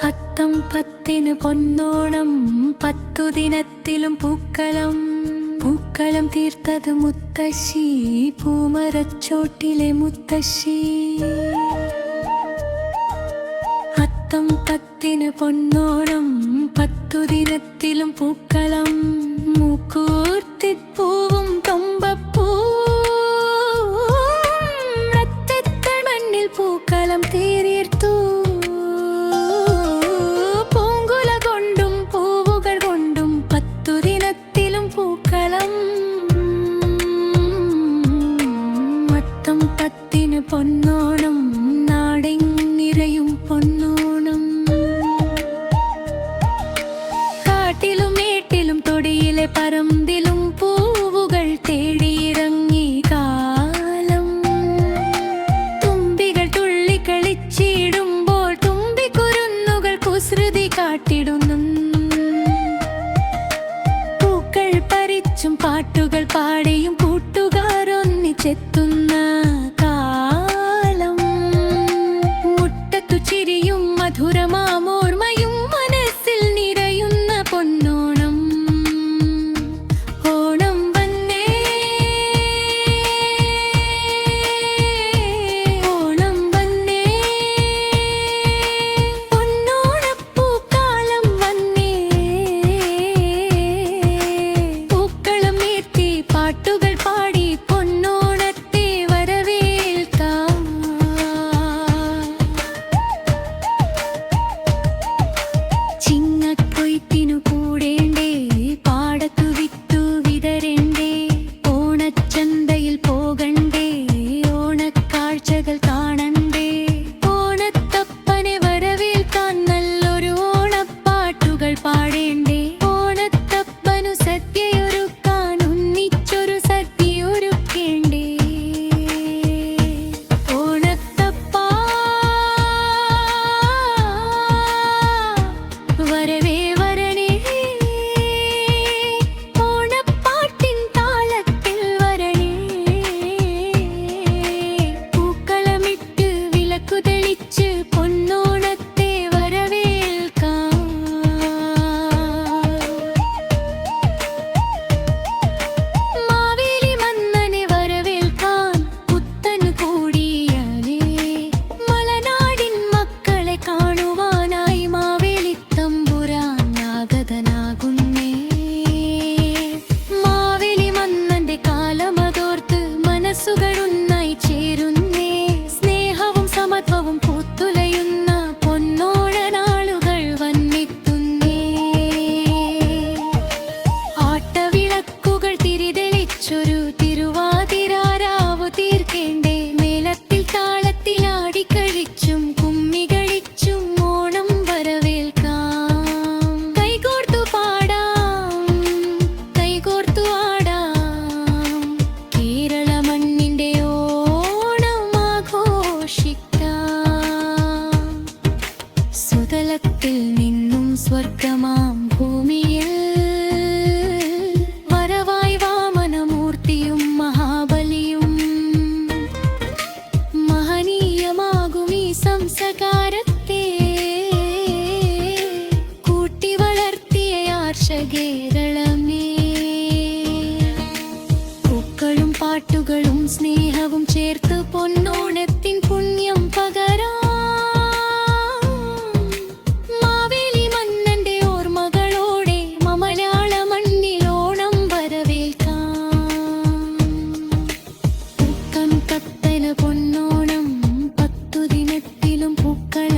അത്തം പത്തിന് പൊന്നോണം, 10 ദിനത്തിലും പൂക്കളം. പൂക്കളം തീർത്തത് മുത്തശ്ശി, പൂമരച്ചോട്ടിലെ മുത്തശ്ശി. അത്തം പത്തിന് പൊന്നോണം, 10 ദിനത്തിലും പൂക്കളം. മൂക്കൂർത്തിപ്പൂവും തുമ്പപ്പൂവും രത്തത്തിൽ മണ്ണിൽ പൂക്കളം തീർത്തൂ. പൊന്നോണം നാടെങ്ങിരയും പൊന്നോണം. കാട്ടിലും മേട്ടിലും തൊടിയിലെ പറമ്പിലും പൂവുകൾ തേടിയിറങ്ങി കാലം. തുമ്പികൾ തുള്ളിക്കളിച്ചിടുമ്പോൾ തുമ്പിക്കുരുന്നുകൾ കുസൃതി കാട്ടിടുന്നു. പൂക്കൾ പറിച്ചും പാട്ടുകൾ പാടിയും കൂട്ടുകാർ ഒന്നിച്ചെത്തുന്ന മധുരമാമോർമയും മനസ്സിൽ നിറയുന്ന പൊന്നോണം. ഓണം വന്നേ, ഓണം വന്നേ, പൊന്നോണപ്പൂക്കാലം വന്നേ. പൂക്കളം നീർത്തി പാട്ടുകൾ പാടി പൊന്നോണത്തെ വരവേൽക്കാം. ചിങ്ങക്കൊയ്ത്തിനു കൂടേണ്ടേ, പാടത്തു വിത്തു വിതരണ്ടേ, ഓണച്ചന്തയിൽ പോകണ്ടേ, ഓണക്കാഴ്ചകൾ കാണണ്ടേ. ഓണത്തപ്പനെ വരവേൽക്കാൻ നല്ലൊരു ഓണപ്പാട്ടുകൾ പാടേണ്ടേ. ഓണത്തപ്പനു സദ്യയൊരുക്കാൻ ഒന്നിച്ചൊരു സദ്യയൊരുക്കേണ്ടേ. ഓണത്തപ്പാ വരവേ വരണേ, ഓണപ്പാട്ടിൻ താളത്തിൽ വരണേ. പൂക്കളമിട്ട് വിളക്കു തെളിച്ച് പൊന്നോണത്തെ വരവേൽക്കാം. മാവേലി മന്നനെ വരവേൽക്കാൻ പുത്തൻ കൂടിയാലേ. മലനാടിൻ മക്കളെ കാണുവാനായി മാവേലി തമ്പുരാനാഗതനാകുന്നേ. മാവേലി മന്നന്റെ കാലമതോർത്ത് മനസ്സുകളൊന്നായി ചേരുന്നേ. സ്നേഹവും സമത്വവും പൂത്തുലയുന്ന പൊന്നോണനാളുകൾ വന്നെത്തുന്നേ. ആട്ടവിളക്കുകൾ തിരിതെളിച്ചൊരു തിരുവാതിരാരാവു തീർക്കേണ്ടേ. മേളത്തിൽ താളത്തിൽ ആടിക്കളിച്ചും കുമ്മികളിച്ചും ഓണം വരവേൽക്കാം. കൈകോർത്തു പാടാം, കൈകോർത്തു ആടാം, കേരള മണ്ണിന്റെ ഓണം ആഘോഷിക്കാം. സുതലത്തിൽ നിന്നും സ്വർഗമാം ഭൂമിയിൽ വരവായി വാമനമൂർത്തിയും മഹാബലിയും. മഹനീയമാകും ഈ സംസ്കാരത്തെ കൂട്ടി വളർത്തിയ ആർഷകേരളമേ. പൂക്കളും പാട്ടുകളും സ്നേഹവും ചേർത്ത് പൊന്നോണത്തിൻ പുണ്യം പകരാം. മാവേലി മന്നന്റെ ഓർമ്മകളോടെ മലയാള മണ്ണിൽ ഓണം വരവേൽക്കാം. പൂക്കം കത്തല പൊന്നോണം, 10 ദിനത്തിലും പൂക്കള